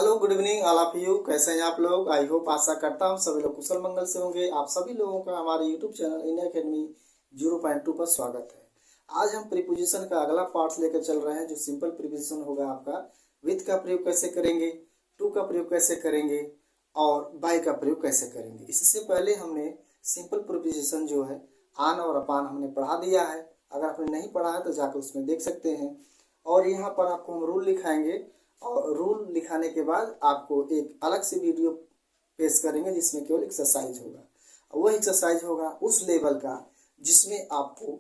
Hello good evening all of you. कैसे हैं आप लोग? आई होप आशा करता हूँ सभी लोग कुशल मंगल से होंगे। आप सभी लोगों का हमारे यूट्यूब चैनल इंडिया अकेडमी 0.2 पर स्वागत है। आज हम प्रीपोजिशन का अगला पार्ट लेकर चल रहे हैं, जो सिंपल प्रीपोजिशन होगा आपका। विथ का प्रयोग कैसे करेंगे, टू का प्रयोग कैसे करेंगे और बाय का प्रयोग कैसे करेंगे। इससे पहले हमने सिंपल प्रीपोजिशन जो है आन और अपान हमने पढ़ा दिया है। अगर आपने नहीं पढ़ा है तो जाकर उसमें देख सकते हैं। और यहाँ पर आपको हम रूल लिखाएंगे और रूल लिखाने के बाद आपको एक अलग से वीडियो पेश करेंगे जिसमें केवल एक्सरसाइज होगा। वह एक्सरसाइज होगा उस लेवल का जिसमें आपको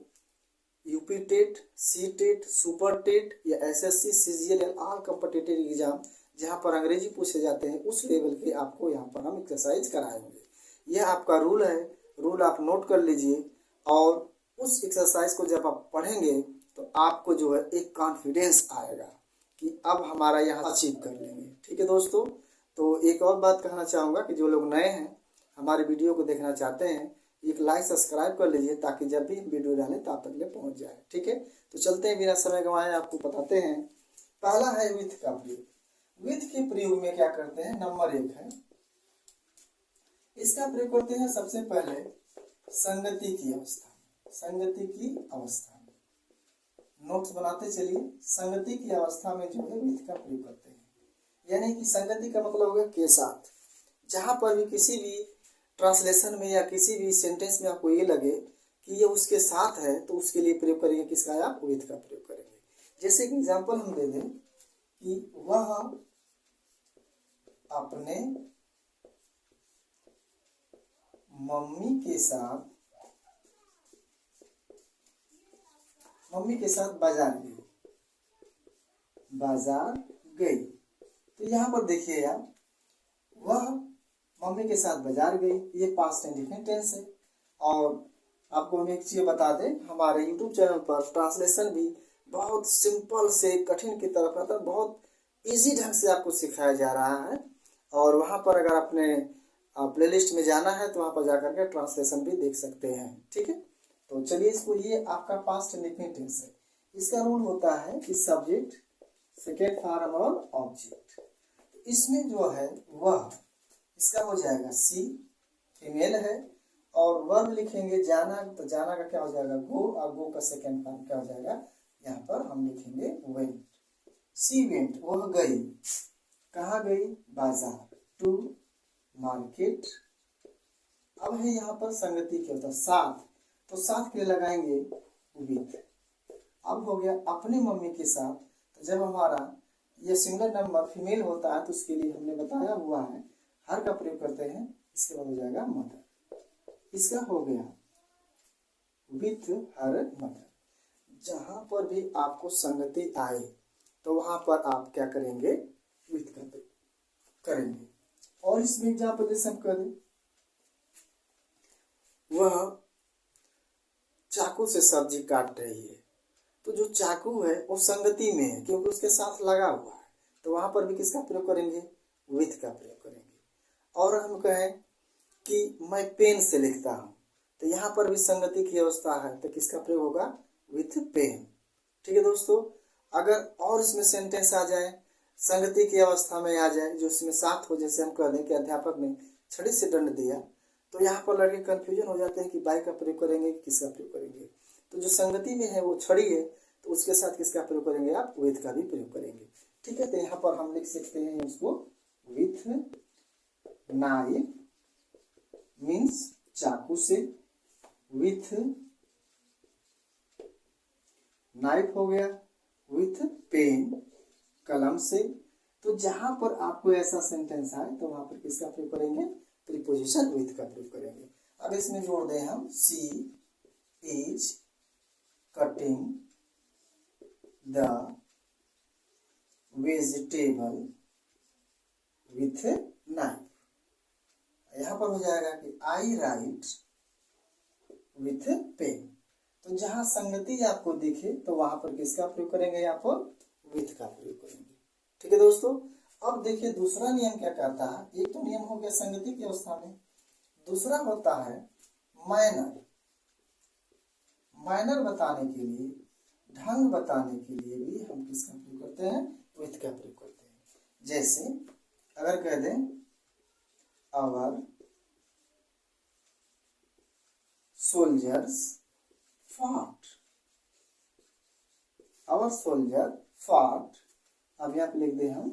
UP TET, C TET, super TET या एसएससी, सीजीएल या ऑल कॉम्पिटिटिव एग्जाम जहाँ पर अंग्रेजी पूछे जाते हैं उस लेवल के आपको यहाँ पर हम एक्सरसाइज कराएंगे। यह आपका रूल है। रूल आप नोट कर लीजिए और उस एक्सरसाइज को जब आप पढ़ेंगे तो आपको जो है एक कॉन्फिडेंस आएगा कि अब हमारा यहाँ अचीव कर लेंगे। ठीक है दोस्तों, तो एक और बात कहना चाहूँगा कि जो लोग नए हैं हमारे वीडियो को देखना चाहते हैं, एक लाइक सब्सक्राइब कर लीजिए ताकि जब भी हम वीडियो डालें तो आप तक ले पहुँच जाए। ठीक है, तो चलते हैं बिना समय गंवाए आपको बताते हैं। पहला है विथ का प्रयोग। विथ के प्रयोग में क्या करते हैं, नंबर 1 है, इसका प्रयोग करते हैं सबसे पहले संगति की अवस्था। संगति की अवस्था नोट्स बनाते चलिए। संगति की अवस्था में जो है विथ का प्रयोग करते हैं, यानी कि संगति का मतलब हो गया के साथ। जहां पर भी किसी भी ट्रांसलेशन में या किसी भी सेंटेंस में आपको ये लगे कि ये उसके साथ है तो उसके लिए प्रयोग करेंगे किसका, आप विथ का प्रयोग करेंगे। जैसे कि एग्जांपल हम दे दें कि वह अपने मम्मी के साथ बाजार गई। तो यहाँ पर देखिए आप, वह मम्मी के साथ बाजार गई, ये पास्ट इंडेफिनिट टेंस है। और आपको हम एक चीज बता दें, हमारे यूट्यूब चैनल पर ट्रांसलेशन भी बहुत सिंपल से कठिन की तरफ आता, बहुत इजी ढंग से आपको सिखाया जा रहा है। और वहाँ पर अगर आपने प्लेलिस्ट में जाना है तो वहाँ पर जाकर के ट्रांसलेशन भी देख सकते हैं। ठीक है, तो चलिए इसको, ये आपका पास्ट इंडेफिनिट टेंस है। इसका रूल होता है कि सब्जेक्ट, सेकेंड फॉर्म और ऑब्जेक्ट। इसमें जो है वह, इसका हो जाएगा सी, फीमेल है। और वर्ब लिखेंगे जाना, तो जाना का क्या हो जाएगा, गो। और गो का सेकेंड फॉर्म क्या हो जाएगा, यहाँ पर हम लिखेंगे वेंट। सी वेंट, वह गई। कहाँ गई, बाजार, टू मार्केट। अब है यहाँ पर संगति क्या होता है, साथ, तो साथ के लिए लगाएंगे विथ। अब हो गया अपनी मम्मी के साथ, तो जब हमारा ये सिंगल नंबर फीमेल होता है तो उसके लिए हमने बताया हुआ है हर का प्रयोग करते हैं। इसके बाद हो जाएगा मदर। इसका हो गया विथ हर मदर। जहां पर भी आपको संगति आए तो वहां पर आप क्या करेंगे, विथ का प्रयोग करेंगे। और इसमें एग्जाम्पल जैसे हम करें, वह चाकू से सब्जी काट रही है, तो जो चाकू है वो संगति में है क्योंकि उसके साथ लगा हुआ है, तो वहां पर भी किसका प्रयोग करेंगे, विथ का प्रयोग करेंगे। और हम कहें कि मैं पेन से लिखता हूं, तो यहाँ पर भी संगति की अवस्था है तो किसका प्रयोग होगा, विथ पेन। ठीक है दोस्तों, अगर और इसमें सेंटेंस आ जाए, संगति की अवस्था में आ जाए जो इसमें साथ हो, जैसे हम कह दें कि अध्यापक ने छड़ी से दंड दिया, तो यहाँ पर लड़के कंफ्यूजन हो जाते हैं कि बाय का प्रयोग करेंगे किसका प्रयोग करेंगे। तो जो संगति में है वो छड़ी है, तो उसके साथ किसका प्रयोग करेंगे, आप विथ का भी प्रयोग करेंगे। ठीक है, तो यहाँ पर हम लिख सकते हैं उसको विथ नाइफ मीन्स चाकू से, विथ नाइफ हो गया, विथ पेन कलम से। तो जहां पर आपको ऐसा सेंटेंस आए तो वहां पर किसका प्रयोग करेंगे, प्रीपोजिशन विथ का प्रयोग करेंगे। अब इसमें जोड़ दें हम, she is cutting the vegetable with knife. यहाँ पर हो जाएगा कि आई राइट विथ पेन। तो जहां संगति आपको दिखे तो वहां पर किसका प्रयोग करेंगे, यहाँ पर विथ का प्रयोग करेंगे। ठीक है दोस्तों, अब देखिए दूसरा नियम क्या कहता है। एक तो नियम हो गया संगति की अवस्था में, दूसरा होता है माइनर। माइनर बताने के लिए, ढंग बताने के लिए भी हम किसका प्रयोग करते हैं, विथ का प्रयोग करते हैं। जैसे अगर कह दें our soldiers fought, our soldier fought, अब यहाँ पे लिख दें हम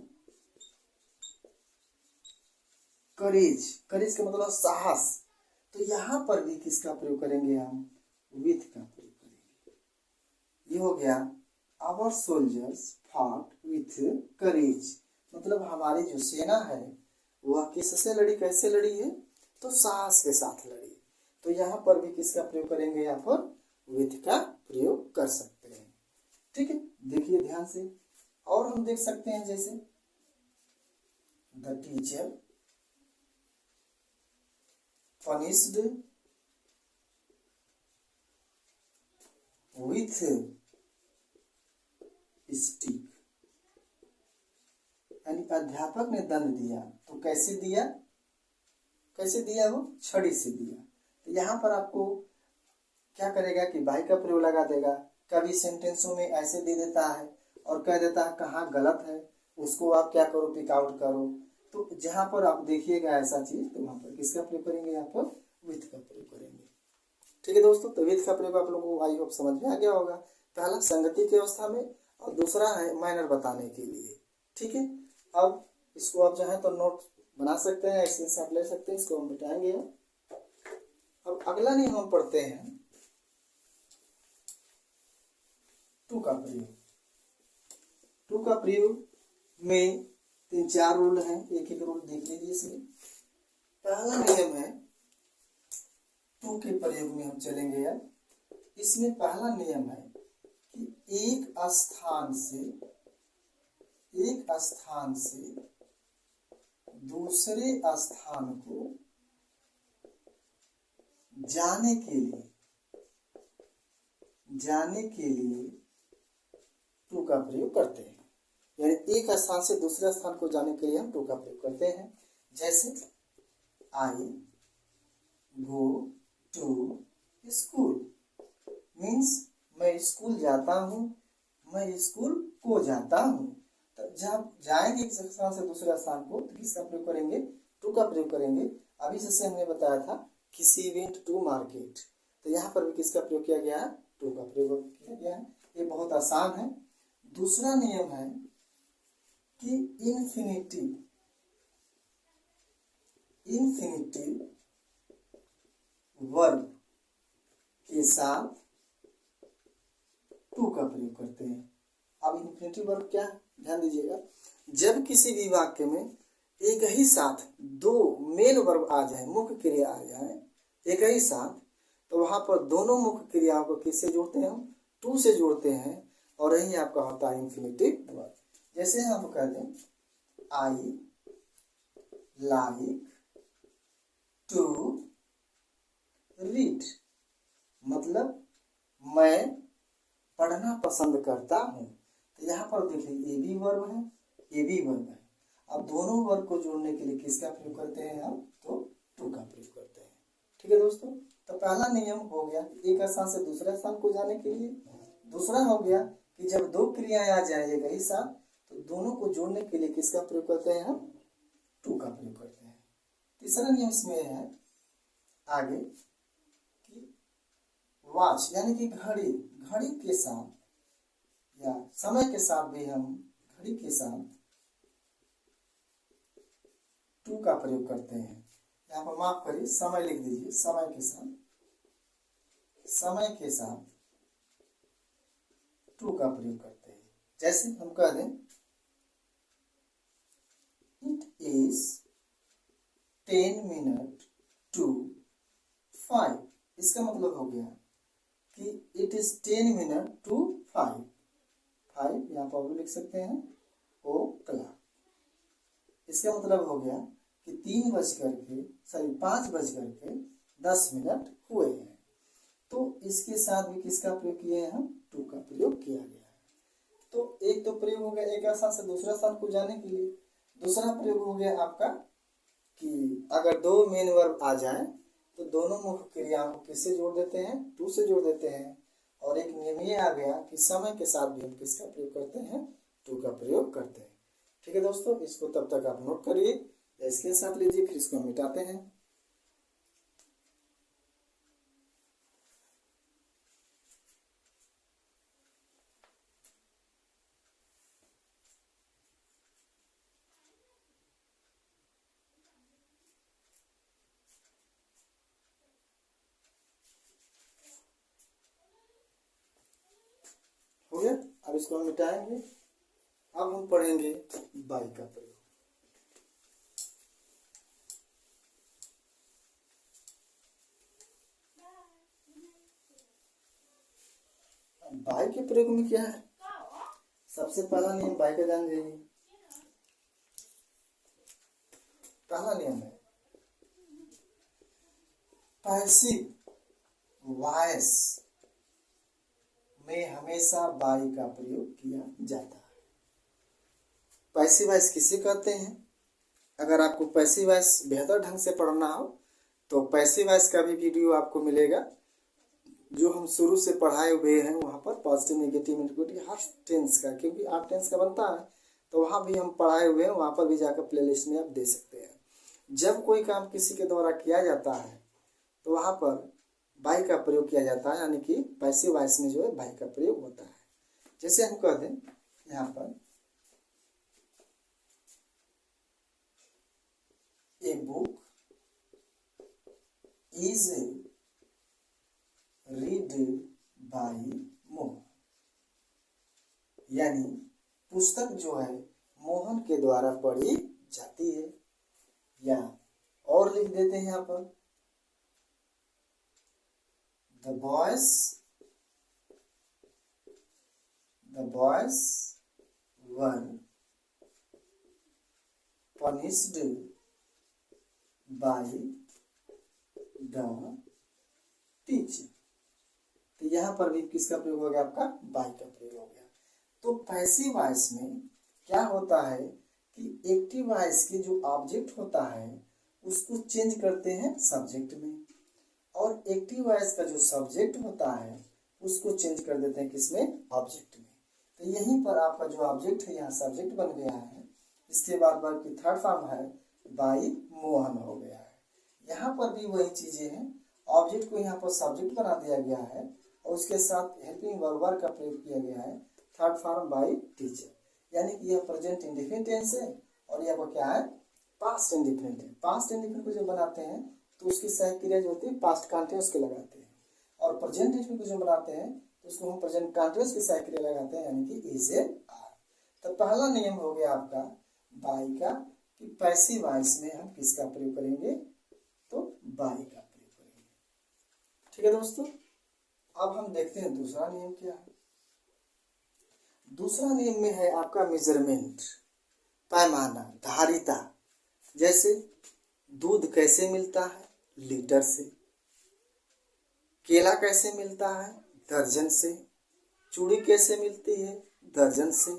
करेज, करेज का मतलब साहस, तो यहाँ पर भी किसका प्रयोग करेंगे हम, विथ का प्रयोग करेंगे। ये हो गया our soldiers fought with courage, मतलब हमारी जो सेना है वह किससे लड़ी, कैसे लड़ी है, तो साहस के साथ लड़ी। तो यहाँ पर भी किसका प्रयोग करेंगे, यहाँ पर विथ का प्रयोग कर सकते हैं। ठीक है, देखिए ध्यान से। और हम देख सकते हैं जैसे the teacher punished with stick, यानी अध्यापक ने दंड दिया, तो कैसे दिया, कैसे दिया, वो छड़ी से दिया। तो यहाँ पर आपको क्या करेगा कि बाई का प्रयोग लगा देगा, कभी सेंटेंसों में ऐसे दे देता है और कह देता है कहाँ गलत है, उसको आप क्या करो, पिक आउट करो। तो जहां पर आप देखिएगा ऐसा चीज, तो वहां पर किसका प्रयोग करेंगे, यहाँ पर विथ का प्रयोग करेंगे। ठीक है दोस्तों, तो विथ का प्रयोग आप लोगों को आई होप समझ में आ गया होगा। पहला संगति की अवस्था में और दूसरा है मैनर बताने के लिए। ठीक है, अब इसको आप चाहें तो नोट बना सकते हैं, स्क्रीनशॉट ले सकते हैं, इसको हम मिटाएंगे। अब अगला नियम हम पढ़ते हैं टू का प्रयोग। टू का प्रयोग में 3-4 रूल हैं, एक एक रूल देख लीजिए इसमें। पहला नियम है टू के प्रयोग में हम चलेंगे। अब इसमें पहला नियम है कि एक स्थान से दूसरे स्थान को जाने के लिए टू का प्रयोग करते हैं। यानी एक स्थान से दूसरे स्थान को जाने के लिए हम टू का प्रयोग करते हैं। जैसे आई गो टू स्कूल मीन्स मैं स्कूल जाता हूँ, मैं स्कूल को जाता हूँ। तो जब जाएंगे एक स्थान से दूसरे स्थान को तो किसका प्रयोग करेंगे, टू का प्रयोग करेंगे। अभी जैसे हमने बताया था किसी वेंट टू मार्केट, तो यहाँ पर भी किसका प्रयोग किया गया है, टू का प्रयोग किया गया है। ये बहुत आसान है। दूसरा नियम है कि इन्फिनिटिव वर्ब के साथ टू का प्रयोग करते हैं। अब इन्फिनिटिव वर्ब क्या है, ध्यान दीजिएगा। जब किसी भी वाक्य में एक ही साथ दो मेन वर्ब आ जाए, मुख्य क्रिया आ जाए एक ही साथ, तो वहां पर दोनों मुख्य क्रियाओं को किससे जोड़ते हैं, हम टू से जोड़ते हैं, और यही आपका होता है इन्फिनिटिव वर्ब। जैसे हम कह दें आई लाइक टू रीड, मतलब मैं पढ़ना पसंद करता हूँ। तो यहाँ पर देखिए ए भी वर्ब है, ए भी वर्ब है। अब दोनों वर्ब को जोड़ने के लिए किसका प्रयोग करते हैं हम, तो टू का प्रयोग करते हैं। ठीक है दोस्तों, तो पहला नियम हो गया एक स्थान से दूसरे स्थान को जाने के लिए। दूसरा हो गया कि जब दो क्रियाएं आ जाएंगे एक ही साथ, तो दोनों को जोड़ने के लिए किसका प्रयोग करते हैं, हम टू का प्रयोग करते हैं। तीसरा नियम इसमें है आगे कि वॉच यानी कि घड़ी, घड़ी के साथ या समय के साथ भी हम घड़ी के साथ टू का प्रयोग करते हैं। यहाँ पर माफ करिए, समय लिख दीजिए, समय के साथ टू का प्रयोग करते हैं। जैसे हम कह दें इट इज 10 मिनट टू 5, इसका मतलब हो गया कि इट इज 10 मिनट टू 5, यहाँ पर भी लिख सकते हैं ओ क्लॉक। इसका मतलब हो गया कि 5:10 हुए हैं। तो इसके साथ भी किसका प्रयोग किए हैं, हम टू का प्रयोग किया गया है। तो एक तो प्रयोग हो गया एक स्थान से दूसरा स्थान को जाने के लिए। दूसरा प्रयोग हो गया आपका कि अगर दो मेन वर्ब आ जाए तो दोनों मुख्य क्रियाओं को किससे जोड़ देते हैं, टू से जोड़ देते हैं। और एक नियम ये आ गया कि समय के साथ भी हम किसका प्रयोग करते हैं, टू का प्रयोग करते हैं। ठीक है दोस्तों, इसको तब तक आप नोट करिए या स्क्रीनशॉट लीजिए, फिर इसको हम मिटाते हैं। हो गया, अब इसको हम मिटाएंगे। अब हम पढ़ेंगे बाई का प्रयोग। बाई के प्रयोग में क्या है, सबसे पहला नियम बाई का जान जाइए। पहला नियम है पैसिव वॉइस में हमेशा बाई का प्रयोग किया जाता है। पैसिव वॉइस किसे कहते हैं? अगर आपको पैसिव वॉइस बेहतर ढंग से पढ़ना हो तो पैसिव वॉइस का भी वीडियो आपको मिलेगा, जो हम शुरू से पढ़ाए हुए हैं वहाँ पर, पॉजिटिव नेगेटिव इंटीग्रेटिव हर टेंस का, क्योंकि 8 टेंस का बनता है तो वहाँ भी हम पढ़ाए हुए हैं, वहाँ पर भी जाकर प्लेलिस्ट में आप दे सकते हैं। जब कोई काम किसी के द्वारा किया जाता है तो वहाँ पर बाई का प्रयोग किया जाता है, यानी कि पैसिव वॉइस में जो है बाई का प्रयोग होता है। जैसे हम कह दें यहाँ पर a book is read by Mohan, यानी पुस्तक जो है मोहन के द्वारा पढ़ी जाती है। या और लिख देते हैं यहाँ पर the boys were punished by the teacher। तो यहाँ पर भी किसका प्रयोग हो गया, आपका बाई का प्रयोग हो गया। तो पैसिव वॉइस में क्या होता है कि एक्टिव वॉइस के जो ऑब्जेक्ट होता है उसको चेंज करते हैं सब्जेक्ट में, और एक्टिव वॉइस का जो सब्जेक्ट होता है उसको चेंज कर देते हैं किसमें, ऑब्जेक्ट में। तो यहीं पर आपका जो ऑब्जेक्ट है यहाँ सब्जेक्ट बन गया है। इसके बाद वर्ब की थर्ड फॉर्म है बाई मोहन हो गया है। यहाँ पर भी वही चीजें हैं, ऑब्जेक्ट को यहाँ पर सब्जेक्ट बना दिया गया है और उसके साथ हेल्पिंग वर्ब का प्रयोग किया गया है, थर्ड फॉर्म बाई टीचर, यानी कि यह प्रेजेंट इंडेफिनिट टेंस है और यह क्या है, पास्ट इंडेफिनिट है। पास्ट इंडेफिनिट को जब बनाते हैं तो उसकी सहायक क्रिया जो होती है पास्ट कंटिन्यूअस के लगाते हैं, और प्रेजेंट इंडेफिनिट को जो बनाते हैं तो उसको हम प्रेजेंट कंटिन्यूअस की सहायक क्रिया लगाते हैं, यानी कि इज ए आर। तो पहला नियम हो गया आपका बाई का कि पैसिव वॉइस में हम किसका प्रयोग करेंगे, तो बाई का प्रयोग करेंगे। ठीक है दोस्तों, अब हम देखते हैं दूसरा नियम क्या है। दूसरा नियम में है आपका मेजरमेंट, पैमाना, धारिता। जैसे दूध कैसे मिलता है, लीटर से। केला कैसे मिलता है, दर्जन से। चूड़ी कैसे मिलती है, दर्जन से।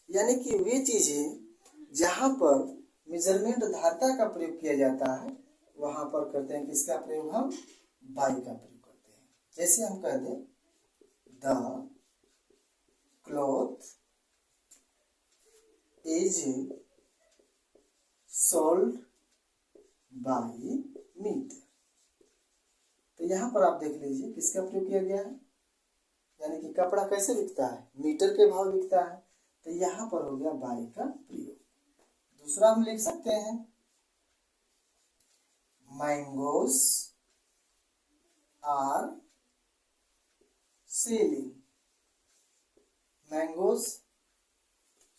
यानी कि वे चीजें जहां पर मेजरमेंट धारिता का प्रयोग किया जाता है वहां पर करते हैं किसका प्रयोग, हम बाई का प्रयोग करते हैं। जैसे हम कह दें the cloth is sold by metre. तो यहाँ पर आप देख लीजिए किसका प्रयोग किया गया है, यानी कि कपड़ा कैसे बिकता है, मीटर के भाव बिकता है। तो यहाँ पर हो गया बाई का प्रयोग। दूसरा हम लिख सकते हैं mangoes are selling. Mangoes,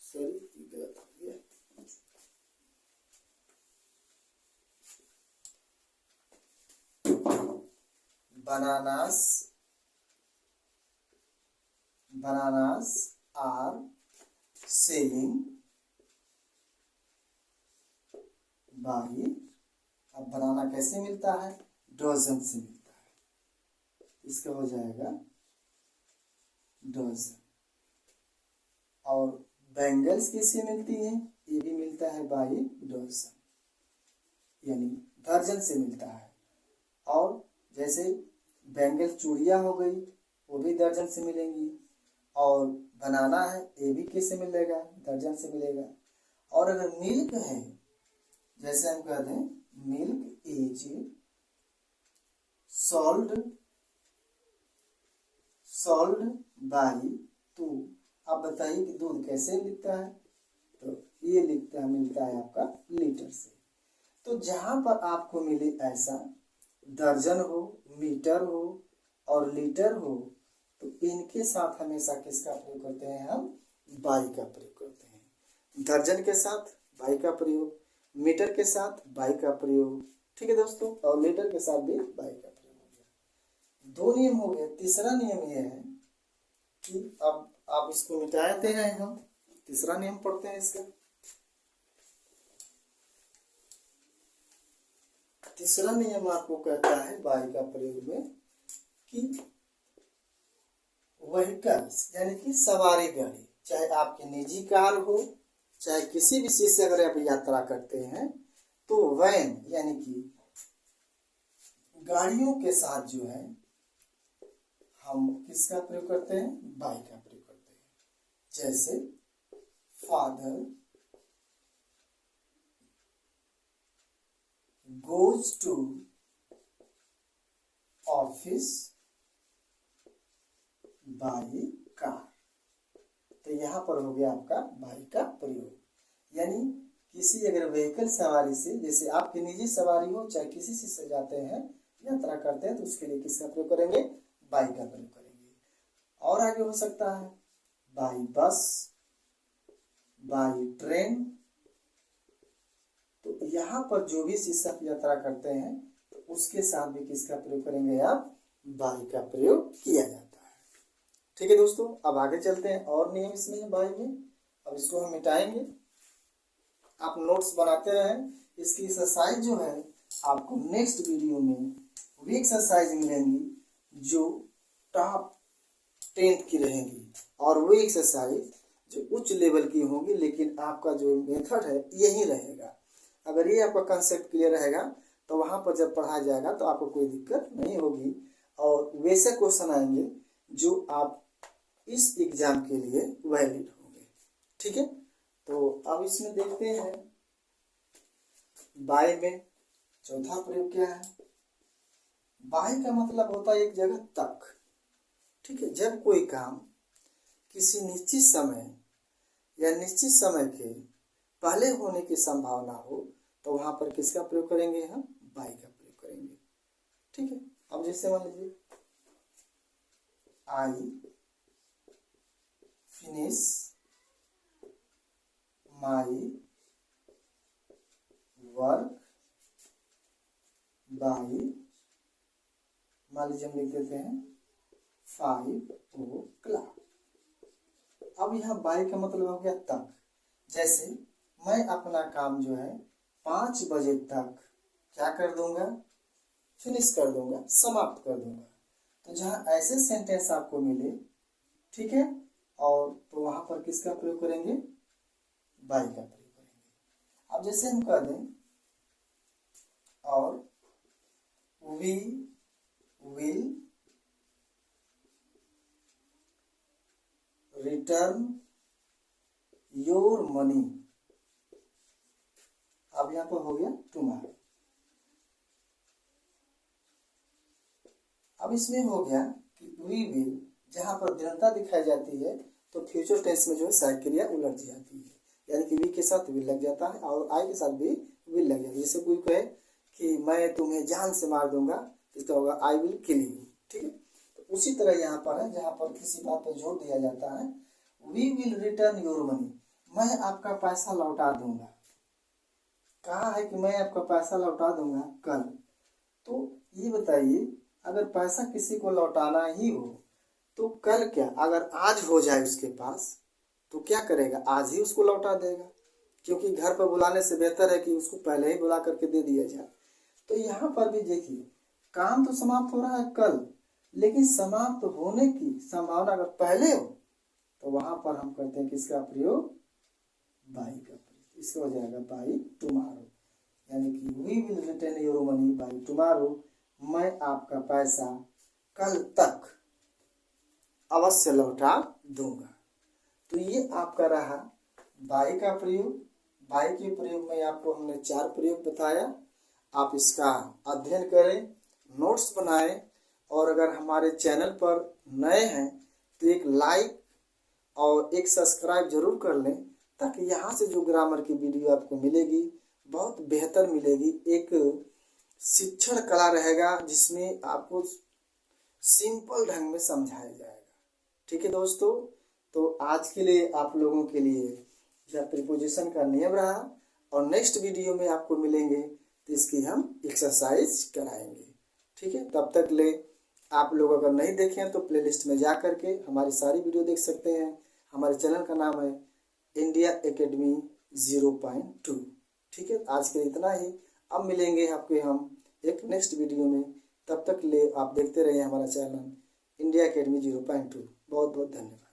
sorry गलत हो गया, बनानास आर सेलिंग बाई। अब बनाना कैसे मिलता है, डजन से मिलता है, इसका हो जाएगा डजन। और बैंगल्स किससे मिलती है, ये भी मिलता है बाई डजन, यानी दर्जन से मिलता है। और जैसे बैंगल चूड़ियाँ हो गई वो भी दर्जन से मिलेंगी, और बनाना है ये भी किससे मिलेगा, दर्जन से मिलेगा। और अगर मिल्क है, जैसे हम कहते हैं मिल्क इज सोल्ड बाई, तो आप बताइए कि दूध कैसे लिखता है, तो ये मिलता है आपका लीटर से। तो जहां पर आपको मिले ऐसा दर्जन हो, मीटर हो और लीटर हो, तो इनके साथ हमेशा किसका प्रयोग करते हैं हम? बाई का प्रयोग करते हैं। दर्जन के साथ बाई का प्रयोग, मीटर के साथ बाई का प्रयोग, ठीक है दोस्तों, और लीटर के साथ भी बाई का प्रयोग हो गया। 2 नियम हो गए। तीसरा नियम यह है कि अब आप इसको मिटाते हैं, हम तीसरा नियम पढ़ते हैं इसका। तीसरा नियम आपको कहता है बाई का प्रयोग में कि व्हीकल्स यानी कि सवारी गाड़ी, चाहे आपकी निजी कार हो, चाहे किसी भी चीज से अगर आप यात्रा करते हैं, तो वैन यानी कि गाड़ियों के साथ जो है हम किसका प्रयोग करते हैं? बाई का प्रयोग करते हैं। जैसे father goes to office by car, तो यहाँ पर हो गया आपका बाई का प्रयोग। यानी किसी अगर व्हीकल सवारी से, जैसे आपकी निजी सवारी हो, चाहे किसी चीज से जाते हैं, यात्रा करते हैं, तो उसके लिए किसका प्रयोग करेंगे? बाई का प्रयोग करेंगे। और आगे हो सकता है बाई बस, बाई ट्रेन, तो यहाँ पर जो भी चीज से यात्रा करते हैं, तो उसके साथ भी किसका प्रयोग करेंगे आप? बाई का प्रयोग किया जाता है। ठीक है दोस्तों, अब आगे चलते हैं। और नियम इसमें बाई में, अब इसको हम मिटाएंगे। आप नोट्स बनाते रहें। इसकी एक्सरसाइज जो है आपको नेक्स्ट वीडियो में वो एक्सरसाइज मिलेंगी जो टॉप 10 की रहेंगी, और वो एक्सरसाइज जो उच्च लेवल की होगी, लेकिन आपका जो मेथड है यही रहेगा। अगर ये आपका कंसेप्ट क्लियर रहेगा तो वहाँ पर जब पढ़ाया जाएगा तो आपको कोई दिक्कत नहीं होगी, और वैसे क्वेश्चन आएंगे जो आप इस एग्जाम के लिए वैलिड होंगे। ठीक है, तो अब इसमें देखते हैं बाय में चौथा प्रयोग क्या है। बाय का मतलब होता है एक जगह तक। ठीक है, जब कोई काम किसी निश्चित समय या निश्चित समय के पहले होने की संभावना हो, तो वहां पर किसका प्रयोग करेंगे? हम बाय का प्रयोग करेंगे। ठीक है, अब जैसे मान लीजिए I finish my work by, मान लीजिए हम लिख देते हैं 5 o'clock। अब यहाँ बाई का मतलब हो गया तक। जैसे मैं अपना काम जो है 5 बजे तक क्या कर दूंगा? फिनिश कर दूंगा, समाप्त कर दूंगा। तो जहाँ ऐसे सेंटेंस आपको मिले, ठीक है, और तो वहां पर किसका प्रयोग करेंगे? बाई का प्रयोग करेंगे। अब जैसे हम कह दें और we will return your money, अब यहां पर हो गया टुमारो। अब इसमें हो गया कि वी विल, जहां पर दृढ़ता दिखाई जाती है तो फ्यूचर टेंस में जो है सहायक क्रिया उलट जाती है, यानी कि वी के साथ विल लग जाता है और आई के साथ भी विल लग जाता है। जैसे कोई कहे कि मैं तुम्हें जान से मार दूंगा, तो इसका होगा आई विल किल यू। ठीक है, तो उसी तरह यहाँ पर है, जहाँ पर किसी बात पर जोर दिया जाता है, we will return your money, मैं आपका पैसा लौटा दूंगा। कहा है कि मैं आपका पैसा लौटा दूंगा कल। तो ये बताइए, अगर पैसा किसी को लौटाना ही हो तो कल क्या, अगर आज हो जाए उसके पास तो क्या करेगा? आज ही उसको लौटा देगा, क्योंकि घर पर बुलाने से बेहतर है कि उसको पहले ही बुला करके दे दिया जाए। तो यहाँ पर भी देखिए, काम तो समाप्त हो रहा है कल, लेकिन समाप्त होने की संभावना अगर पहले हो तो वहां पर हम करते हैं किसका प्रयोग? बाई का प्रयोग। इसका हो जाएगा बाई टुमारो, यानी कि we will return your money by tomorrow, मैं आपका पैसा कल तक अवश्य लौटा दूंगा। तो ये आपका रहा बाई का प्रयोग बाई के प्रयोग में आपको हमने 4 प्रयोग बताया। आप इसका अध्ययन करें, नोट्स बनाएं, और अगर हमारे चैनल पर नए हैं तो एक लाइक और एक सब्सक्राइब जरूर कर लें, ताकि यहाँ से जो ग्रामर की वीडियो आपको मिलेगी बहुत बेहतर मिलेगी। एक शिक्षण कला रहेगा जिसमें आपको सिंपल ढंग में समझाया जाएगा। ठीक है दोस्तों, तो आज के लिए आप लोगों के लिए यह प्रीपोजिशन का नियम रहा, और नेक्स्ट वीडियो में आपको मिलेंगे तो इसकी हम एक्सरसाइज कराएंगे। ठीक है, तब तक ले आप लोग अगर नहीं देखें तो प्लेलिस्ट में जा करके हमारी सारी वीडियो देख सकते हैं। हमारे चैनल का नाम है इंडिया एकेडमी 0.2। ठीक है, आज के लिए इतना ही। अब मिलेंगे आपके हम एक नेक्स्ट वीडियो में। तब तक ले आप देखते रहिए हमारा चैनल इंडिया एकेडमी 0.2। बहुत बहुत धन्यवाद।